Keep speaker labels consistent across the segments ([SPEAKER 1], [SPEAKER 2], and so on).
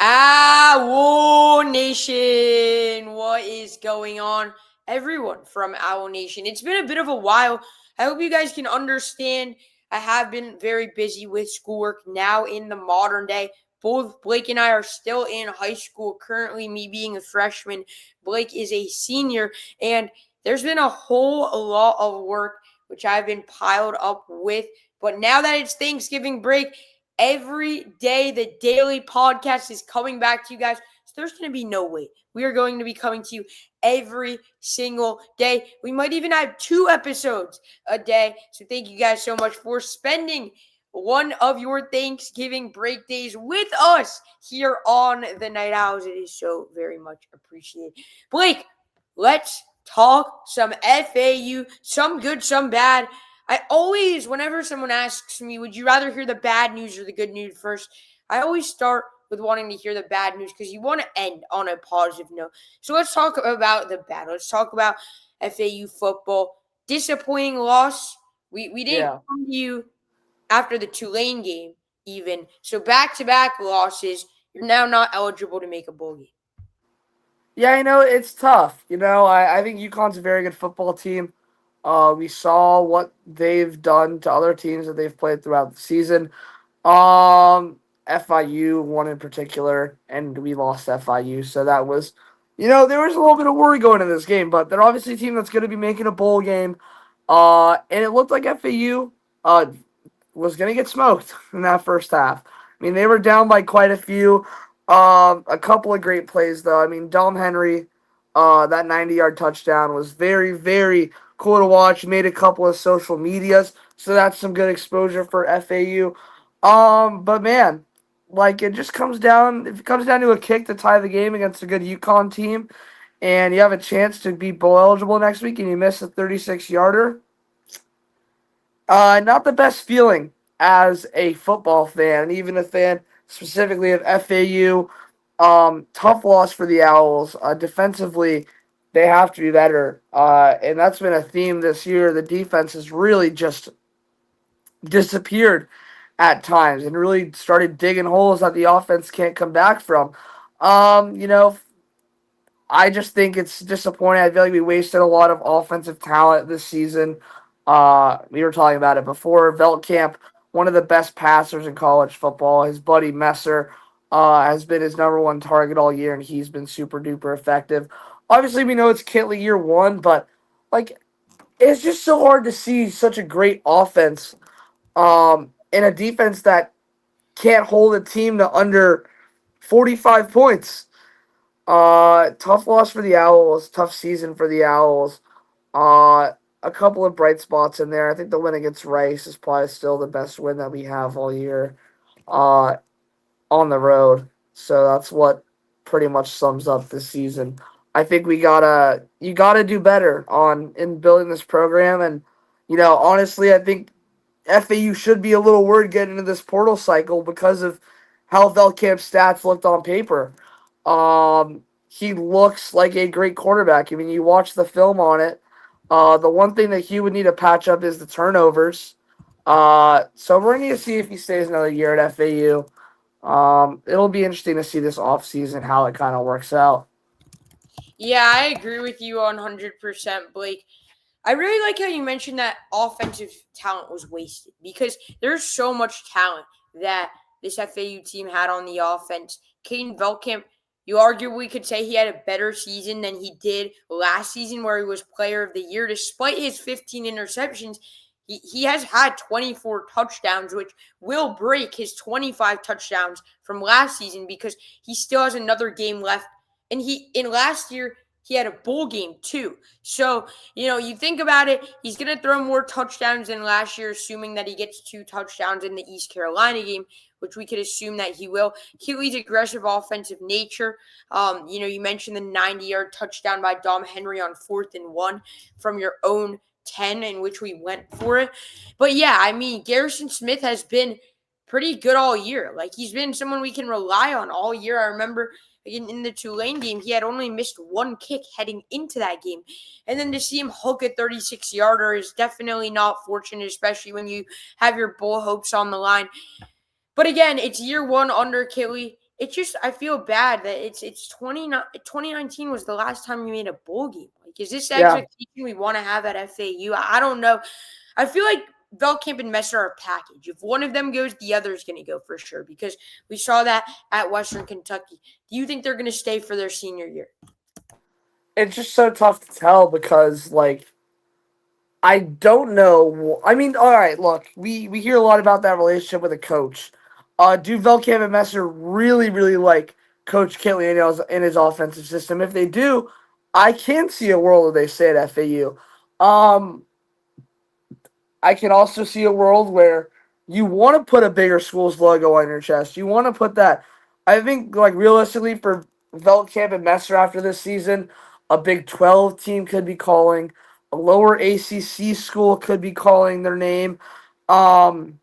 [SPEAKER 1] Owl Nation, what is going on, everyone from Owl Nation? It's been a bit of a while. I hope you guys can understand. I have been very busy with schoolwork now in the modern day. Both Blake and I are still in high school. Currently, me being a freshman, Blake is a senior, and there's been a whole lot of work which I've been piled up with. But now that it's Thanksgiving break, every day the daily podcast is coming back to you guys. So there's going to be no wait. We are going to be coming to you every single day. We might even have 2 episodes a day. So thank you guys so much for spending one of your Thanksgiving break days with us here on the Night Owls. It is so very much appreciated. Blake, let's talk some FAU, some good, some bad. I always, whenever someone asks me, would you rather hear the bad news or the good news first? I always start with wanting to hear the bad news because you want to end on a positive note. So let's talk about the bad. Let's talk about FAU football. Disappointing loss. We didn't come to you after the Tulane game even. So back-to-back losses. You're now not eligible to make a bowl game.
[SPEAKER 2] Yeah, it's tough. I think UConn's a very good football team. We saw what they've done to other teams that they've played throughout the season. FIU one in particular, and we lost FIU, so that was, there was a little bit of worry going into this game, but they're obviously a team that's going to be making a bowl game. And it looked like FAU was going to get smoked in that first half. I mean, they were down by quite a few. A couple of great plays, though. I mean, Dom Henry, that 90-yard touchdown was very, very cool to watch. He made a couple of social medias, so that's some good exposure for FAU. But man, like it just comes down. If it comes down to a kick to tie the game against a good UConn team, and you have a chance to be bowl eligible next week, and you miss a 36-yarder, not the best feeling as a football fan, and even a fan specifically of FAU. Tough loss for the Owls. Defensively, they have to be better, and that's been a theme this year. The defense has really just disappeared at times and really started digging holes that the offense can't come back from. Um, you know, I just think it's disappointing. I feel like we wasted a lot of offensive talent this season. We were talking about it before. Veltkamp, one of the best passers in college football. His buddy Messer has been his number one target all year, and he's been super duper effective. Obviously, we know it's Kitley year one, but like it's just so hard to see such a great offense in a defense that can't hold a team to under 45 points. Tough loss for the Owls. Tough season for the Owls. A couple of bright spots in there. I think the win against Rice is probably still the best win that we have all year. Uh, on the road. So that's what pretty much sums up this season. I think you gotta do better on in building this program, and honestly, I think FAU should be a little worried getting into this portal cycle because of how Veltkamp's stats looked on paper. He looks like a great quarterback. I mean, you watch the film on it. The one thing that he would need to patch up is the turnovers. So we're going to see if he stays another year at FAU. It'll be interesting to see this offseason how it kind of works out.
[SPEAKER 1] Yeah, I agree with you 100%, Blake. I really like how you mentioned that offensive talent was wasted because there's so much talent that this FAU team had on the offense. Caden Veltkamp, you arguably could say he had a better season than he did last season where he was player of the year. Despite his 15 interceptions, he has had 24 touchdowns, which will break his 25 touchdowns from last season because he still has another game left. And in last year, he had a bowl game too. So, you think about it, he's going to throw more touchdowns than last year, assuming that he gets 2 touchdowns in the East Carolina game, which we could assume that he will. Keeley's aggressive offensive nature. You mentioned the 90-yard touchdown by Dom Henry on 4th and 1 from your own 10 in which we went for it. But yeah, I mean, Garrison Smith has been pretty good all year. Like, he's been someone we can rely on all year. I remember in the Tulane game, he had only missed 1 kick heading into that game. And then to see him hook a 36-yarder is definitely not fortunate, especially when you have your bowl hopes on the line. But again, it's year 1 under Kelly. it's just I feel bad that it's 2019 was the last time we made a bowl game. Like, is this the
[SPEAKER 2] Yeah.
[SPEAKER 1] expectation we want to have at FAU? I don't know. I feel like Veltkamp and Messer are a package. If one of them goes, the other is going to go for sure because we saw that at Western Kentucky. Do you think they're going to stay for their senior year?
[SPEAKER 2] It's just so tough to tell because, like, I don't know. I mean, all right, look, we hear a lot about that relationship with a coach. Do Veltkamp and Messer really like Coach Kitley in his offensive system? If they do, I can see a world where they stay at FAU. I can also see a world where you want to put a bigger school's logo on your chest. You want to put that. I think, like, realistically, for Veltkamp and Messer after this season, a Big 12 team could be calling, a lower ACC school could be calling their name. Um,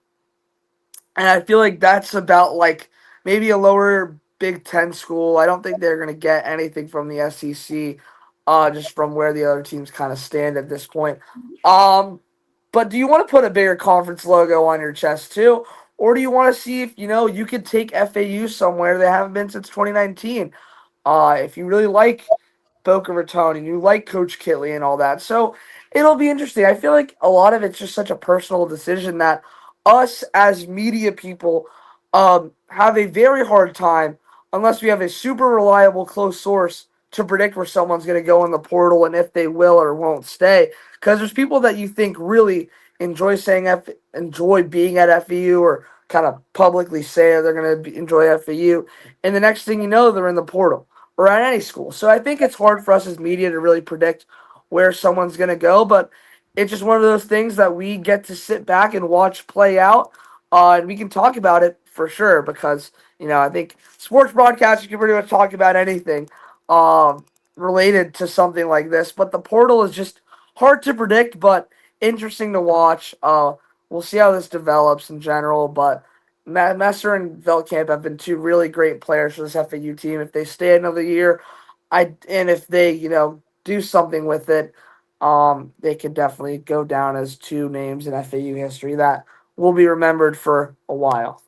[SPEAKER 2] and I feel like that's about, like, maybe a lower Big 10 school. I don't think they're going to get anything from the SEC, just from where the other teams kind of stand at this point. But do you want to put a bigger conference logo on your chest too? Or do you want to see if, you could take FAU somewhere they haven't been since 2019? If you really like Boca Raton and you like Coach Kitley and all that. So it'll be interesting. I feel like a lot of it's just such a personal decision that us as media people have a very hard time unless we have a super reliable close source to predict where someone's going to go in the portal and if they will or won't stay. Because there's people that you think really enjoy being at FAU or kind of publicly say they're going to enjoy FAU, and the next thing you know, they're in the portal or at any school. So I think it's hard for us as media to really predict where someone's going to go, but it's just one of those things that we get to sit back and watch play out. And we can talk about it for sure because, I think sports broadcasters can pretty much talk about anything related to something like this. But the portal is just hard to predict, but interesting to watch. We'll see how this develops in general, but Messer and Veltkamp have been two really great players for this FAU team. If they stay another year, and if they do something with it, they could definitely go down as two names in FAU history that will be remembered for a while.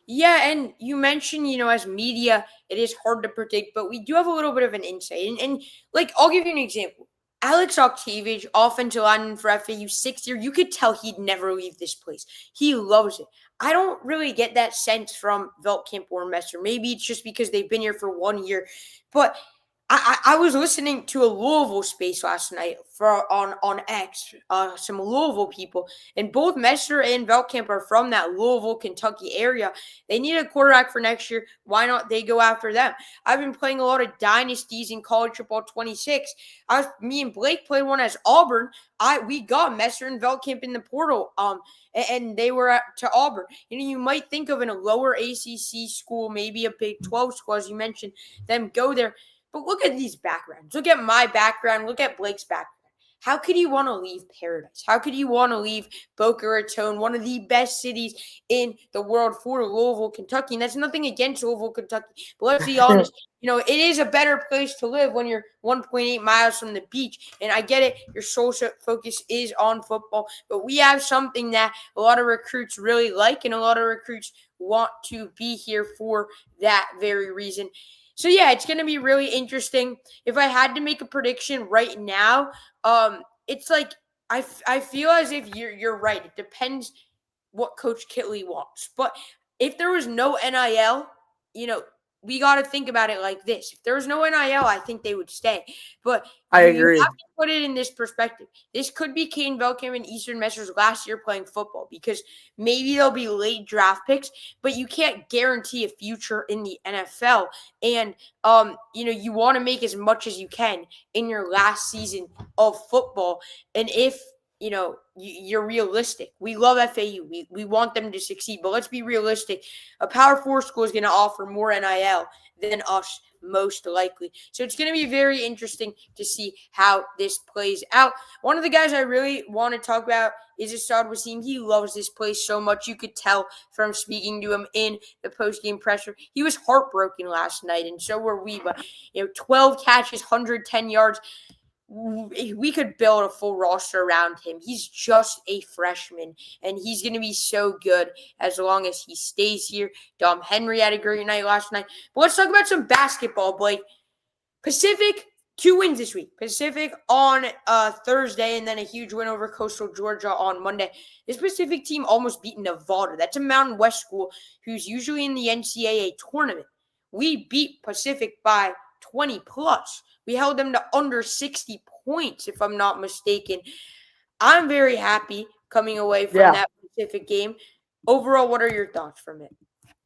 [SPEAKER 1] Yeah, and you mentioned, as media, it is hard to predict, but we do have a little bit of an insight. And like, I'll give you an example. Alex Octaviage, offensive lineman for FAU, 6th year, you could tell he'd never leave this place. He loves it. I don't really get that sense from Veltkamp or Messer. Maybe it's just because they've been here for 1 year, but I was listening to a Louisville space last night on X, some Louisville people, and both Messer and Veltkamp are from that Louisville, Kentucky area. They need a quarterback for next year. Why not they go after them? I've been playing a lot of dynasties in college football 26. Me and Blake played one as Auburn. We got Messer and Veltkamp in the portal. And they were to Auburn. You might think of in a lower ACC school, maybe a Big 12 school, as you mentioned, them go there. But look at these backgrounds. Look at my background. Look at Blake's background. How could you want to leave Paradise? How could you want to leave Boca Raton, one of the best cities in the world, for Louisville, Kentucky? And that's nothing against Louisville, Kentucky. But let's be honest, it is a better place to live when you're 1.8 miles from the beach. And I get it, your sole focus is on football. But we have something that a lot of recruits really like, and a lot of recruits want to be here for that very reason. So, yeah, it's going to be really interesting. If I had to make a prediction right now, it's like I feel as if you're right. It depends what Coach Kitley wants. But if there was no NIL, we got to think about it like this. If there was no NIL, I think they would stay. But
[SPEAKER 2] I
[SPEAKER 1] you
[SPEAKER 2] agree.
[SPEAKER 1] have to put it in this perspective. This could be Caden Veltkamp and Easton Messer's last year playing football because maybe they'll be late draft picks, but you can't guarantee a future in the NFL. And, you want to make as much as you can in your last season of football. And if you're realistic. We love FAU. We want them to succeed, but let's be realistic. A Power 4 school is going to offer more NIL than us, most likely. So it's going to be very interesting to see how this plays out. One of the guys I really want to talk about is Assad Wasim. He loves this place so much. You could tell from speaking to him in the post-game presser. He was heartbroken last night, and so were we. But 12 catches, 110 yards. we could build a full roster around him. He's just a freshman, and he's going to be so good as long as he stays here. Dom Henry had a great night last night. But let's talk about some basketball, Blake. Pacific, 2 wins this week. Pacific on Thursday, and then a huge win over Coastal Georgia on Monday. This Pacific team almost beat Nevada. That's a Mountain West school who's usually in the NCAA tournament. We beat Pacific by 20 plus. We held them to under 60 points, if I'm not mistaken. I'm very happy coming away from
[SPEAKER 2] Yeah.
[SPEAKER 1] that Pacific game. Overall, what are your thoughts from it?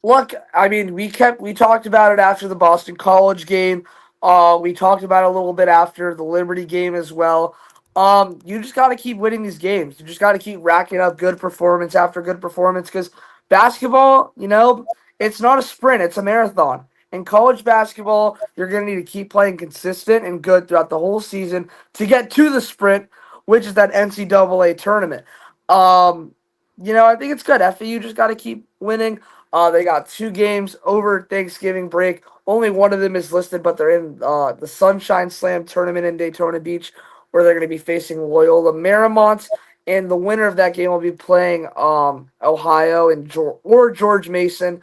[SPEAKER 2] Look, I mean, we talked about it after the Boston College game. We talked about it a little bit after the Liberty game as well. You just got to keep winning these games. You just got to keep racking up good performance after good performance because basketball, it's not a sprint; it's a marathon. In college basketball, you're going to need to keep playing consistent and good throughout the whole season to get to the sprint, which is that NCAA tournament. I think it's good. FAU just got to keep winning. They got 2 games over Thanksgiving break. Only one of them is listed, but they're in the Sunshine Slam tournament in Daytona Beach, where they're going to be facing Loyola Marymount. And the winner of that game will be playing Ohio or George Mason.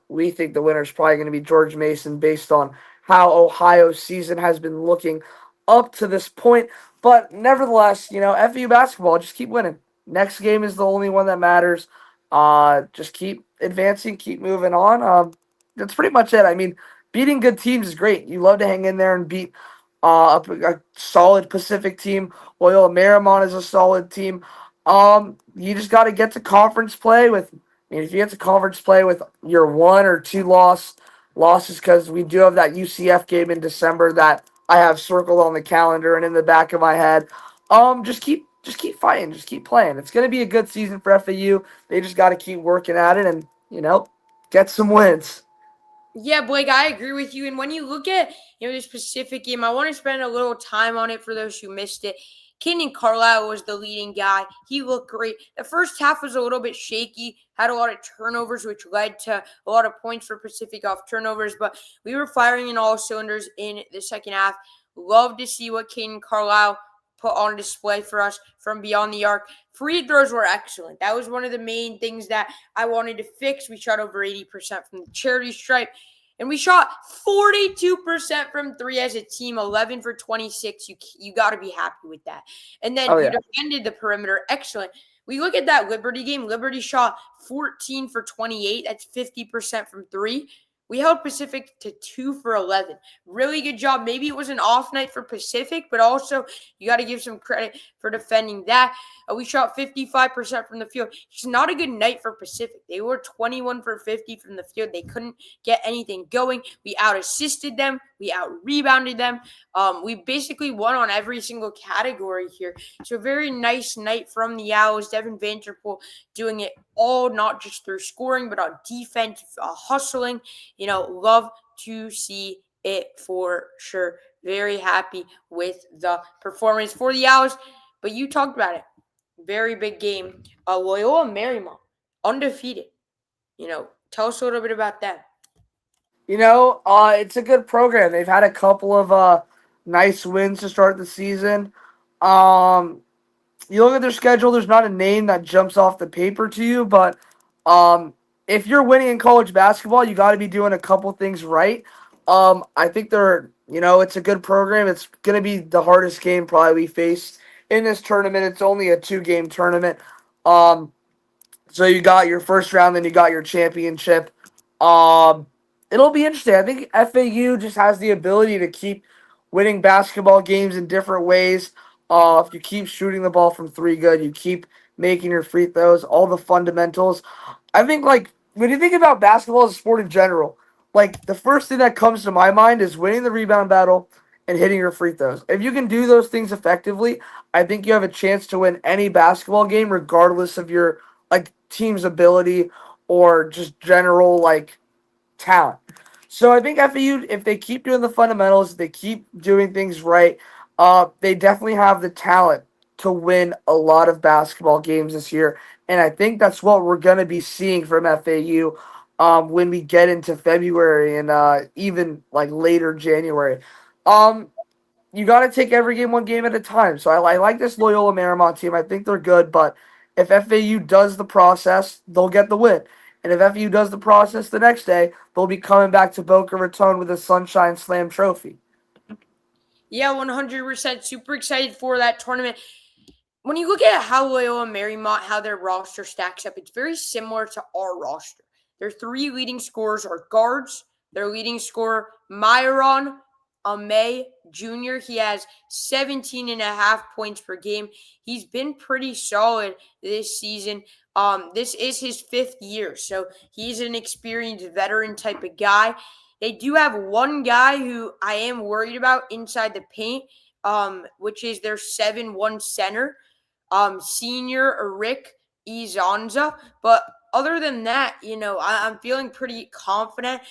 [SPEAKER 2] We think the winner is probably going to be George Mason based on how Ohio's season has been looking up to this point. But nevertheless, FAU basketball, just keep winning. Next game is the only one that matters. Just keep advancing, keep moving on. That's pretty much it. I mean, beating good teams is great. You love to hang in there and beat a solid Pacific team. Loyola Marymount is a solid team. You just got to get to conference play with. I mean, if you get to conference play with your 1 or 2 losses, because we do have that UCF game in December that I have circled on the calendar and in the back of my head. Just keep fighting, just keep playing. It's gonna be a good season for FAU. They just got to keep working at it and get some wins.
[SPEAKER 1] Yeah, Blake, I agree with you. And when you look at this Pacific game, I want to spend a little time on it for those who missed it. Caden Carlisle was the leading guy. He looked great. The first half was a little bit shaky, had a lot of turnovers, which led to a lot of points for Pacific off turnovers. But we were firing in all cylinders in the second half. Love to see what Caden Carlisle put on display for us from beyond the arc. Free throws were excellent. That was one of the main things that I wanted to fix. We shot over 80% from the charity stripe. And we shot 42% from three as a team, 11 for 26. You got to be happy with that. And then
[SPEAKER 2] Oh
[SPEAKER 1] you
[SPEAKER 2] yeah.
[SPEAKER 1] defended the perimeter. Excellent. We look at that Liberty game. Liberty shot 14 for 28. That's 50% from three. We held Pacific to 2 for 11. Really good job. Maybe it was an off night for Pacific, but also you got to give some credit for defending that. We shot 55% from the field. It's not a good night for Pacific. They were 21 for 50 from the field. They couldn't get anything going. We out-assisted them. We out-rebounded them. We basically won on every single category here. So a very nice night from the Owls. Devin Vanterpool doing it all, not just through scoring, but on defense, hustling. Love to see it for sure. Very happy with the performance for the Owls. But you talked about it. Very big game. Loyola Marymount, undefeated. Tell us a little bit about that.
[SPEAKER 2] It's a good program. They've had a couple of nice wins to start the season. Um, you look at their schedule, there's not a name that jumps off the paper to you, but um, if you're winning in college basketball, you got to be doing a couple things right. I think it's a good program. It's going to be the hardest game probably we face in this tournament. It's only a 2-game tournament. Um, so you got your first round, then you got your championship. Um, it'll be interesting. I think FAU just has the ability to keep winning basketball games in different ways. If you keep shooting the ball from three good, you keep making your free throws, all the fundamentals. I think like when you think about basketball as a sport in general, like the first thing that comes to my mind is winning the rebound battle and hitting your free throws. If you can do those things effectively, I think you have a chance to win any basketball game regardless of your like team's ability or just general like talent. So I think FAU, if they keep doing the fundamentals, they keep doing things right, they definitely have the talent to win a lot of basketball games this year. And I think that's what we're going to be seeing from FAU when we get into February and even like later January. Um, you got to take every game one game at a time. So I like this Loyola Marymount team. I think they're good, but if FAU does the process, they'll get the win. And if FAU does the process the next day, they'll be coming back to Boca Raton with a Sunshine Slam trophy.
[SPEAKER 1] Yeah, 100%. Super excited for that tournament. When you look at how Loyola Marymount, how their roster stacks up, it's very similar to our roster. Their three leading scorers are guards. Their leading scorer, Myron Amay Jr., he has 17 and a half points per game. He's been pretty solid this season. This is his 5th year, so he's an experienced veteran type of guy. They do have one guy who I am worried about inside the paint, which is their 7-1 center, senior Rick Izanza. But other than that, I'm feeling pretty confident.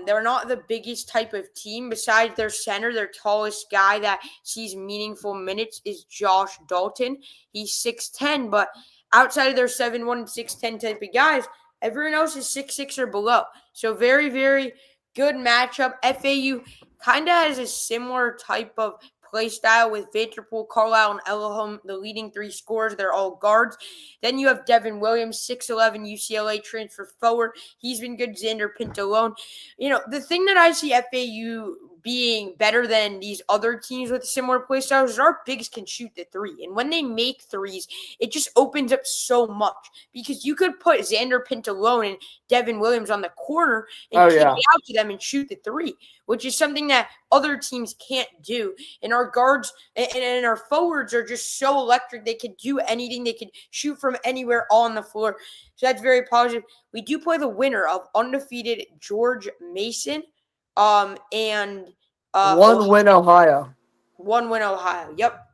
[SPEAKER 1] They're not the biggest type of team. Besides their center, their tallest guy that sees meaningful minutes is Josh Dalton. He's 6'10", but outside of their 7'1", 6'10" type of guys, everyone else is 6'6" or below. So very, very good matchup. FAU kind of has a similar type of play style with Vanderpool, Carlisle, and Elohim, the leading 3 scorers. They're all guards. Then you have Devin Williams, 6'11", UCLA transfer forward. He's been good. Xander Pintalone. The thing that I see FAU being better than these other teams with similar play styles is our bigs can shoot the 3. And when they make threes, it just opens up so much because you could put Xander Pintalone and Devin Williams on the corner and kick it out to them and shoot the 3, which is something that other teams can't do. And our guards and our forwards are just so electric. They could do anything. They could shoot from anywhere on the floor. So that's very positive. We do play the winner of undefeated George Mason and
[SPEAKER 2] One win Ohio.
[SPEAKER 1] 1 win Ohio. Yep.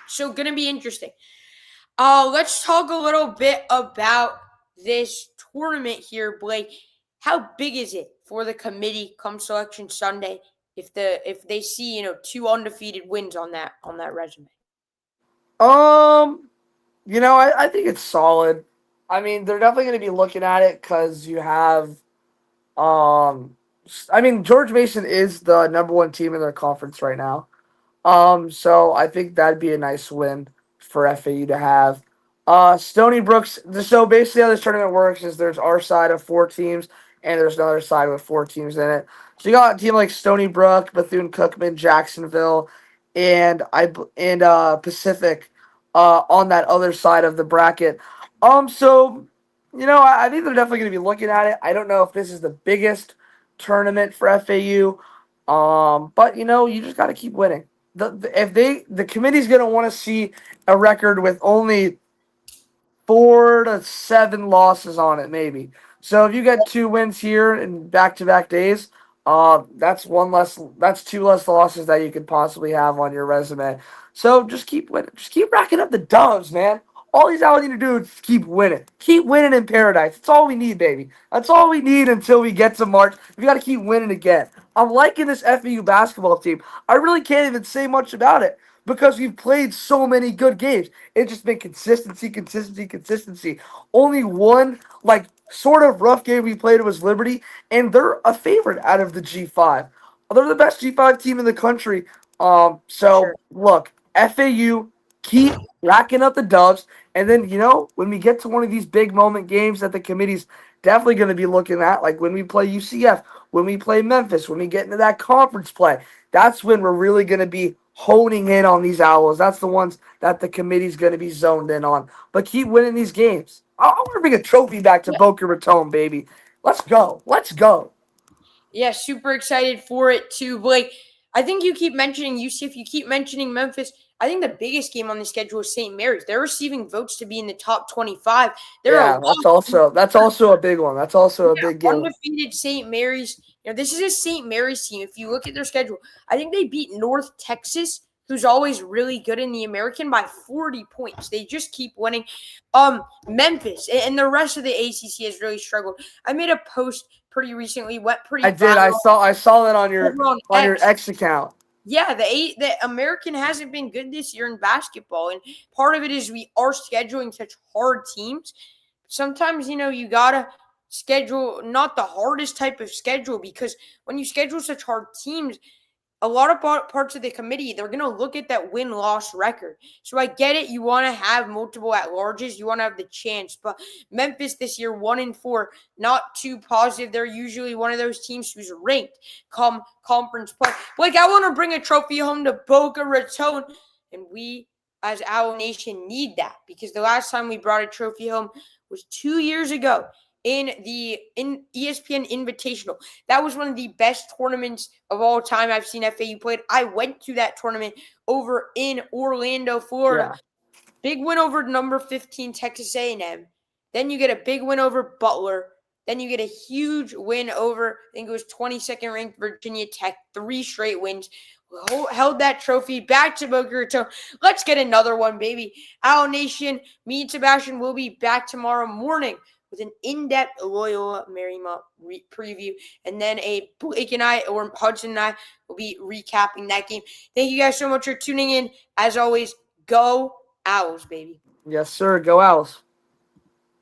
[SPEAKER 1] So going to be interesting. Let's talk a little bit about this tournament here, Blake. How big is it for the committee come Selection Sunday if they see 2 undefeated wins on that resume?
[SPEAKER 2] I think it's solid. I mean, they're definitely going to be looking at it because you have, George Mason is the number 1 team in their conference right now. So I think that'd be a nice win for FAU to have. Stony Brook's. So basically, how this tournament works is there's our side of 4 teams, and there's another side with 4 teams in it. So you got a team like Stony Brook, Bethune-Cookman, Jacksonville, and Pacific on that other side of the bracket. So I think they're definitely going to be looking at it. I don't know if this is the biggest tournament for FAU, but you just got to keep winning. The committee's going to want to see a record with only 4 to 7 losses on it, maybe. So if you get 2 wins here in back-to-back days, that's 2 less losses that you could possibly have on your resume. So just keep winning. Just keep racking up the dubs, man. All these out need to do is keep winning. Keep winning in paradise. That's all we need, baby. That's all we need until we get to March. We got to keep winning again. I'm liking this FAU basketball team. I really can't even say much about it because we've played so many good games. It's just been consistency. Only one, sort of rough game we played was Liberty, and they're a favorite out of the G5. They're the best G5 team in the country.
[SPEAKER 1] Sure.
[SPEAKER 2] Look, FAU, keep racking up the dubs, and then, when we get to one of these big moment games that the committee's definitely going to be looking at, like when we play UCF, when we play Memphis, when we get into that conference play, that's when we're really going to be honing in on these Owls. That's the ones that the committee's going to be zoned in on. But keep winning these games. I want to bring a trophy back to Boca Raton, baby. Let's go. Let's go.
[SPEAKER 1] Yeah, super excited for it too, Blake. I think you keep mentioning UCF, you keep mentioning Memphis. I think the biggest game on the schedule is St. Mary's. They're receiving votes to be in the top 25.
[SPEAKER 2] That's also a big one. That's also a big game.
[SPEAKER 1] Undefeated St. Mary's. This is a St. Mary's team. If you look at their schedule, I think they beat North Texas, who's always really good in the American, by 40 points. They just keep winning. Memphis and the rest of the ACC has really struggled. I made a post pretty recently, went pretty
[SPEAKER 2] I did.
[SPEAKER 1] viral
[SPEAKER 2] I saw that on your
[SPEAKER 1] X.
[SPEAKER 2] X account.
[SPEAKER 1] Yeah, the American hasn't been good this year in basketball, and part of it is we are scheduling such hard teams. Sometimes, you gotta schedule not the hardest type of schedule, because when you schedule such hard teams, a lot of parts of the committee, they're going to look at that win-loss record. So I get it. You want to have multiple at-larges. You want to have the chance. But Memphis this year, 1-4, not too positive. They're usually one of those teams who's ranked come conference play. Like, I want to bring a trophy home to Boca Raton. And we, as Owl Nation, need that. Because the last time we brought a trophy home was 2 years ago in ESPN Invitational. That was one of the best tournaments of all time I've seen FAU played. I went to that tournament over in Orlando, Florida.
[SPEAKER 2] Yeah.
[SPEAKER 1] Big win over number 15 Texas A&M. Then you get a big win over Butler. Then you get a huge win over, I think it was 22nd ranked Virginia Tech. 3 straight wins. Held that trophy back to Boca Raton. Let's get another one, baby. Owl Nation, me and Sebastian will be back tomorrow morning with an in-depth Loyola Marymount preview. And then Blake and I, or Hudson and I, will be recapping that game. Thank you guys so much for tuning in. As always, go Owls, baby.
[SPEAKER 2] Yes, sir. Go Owls.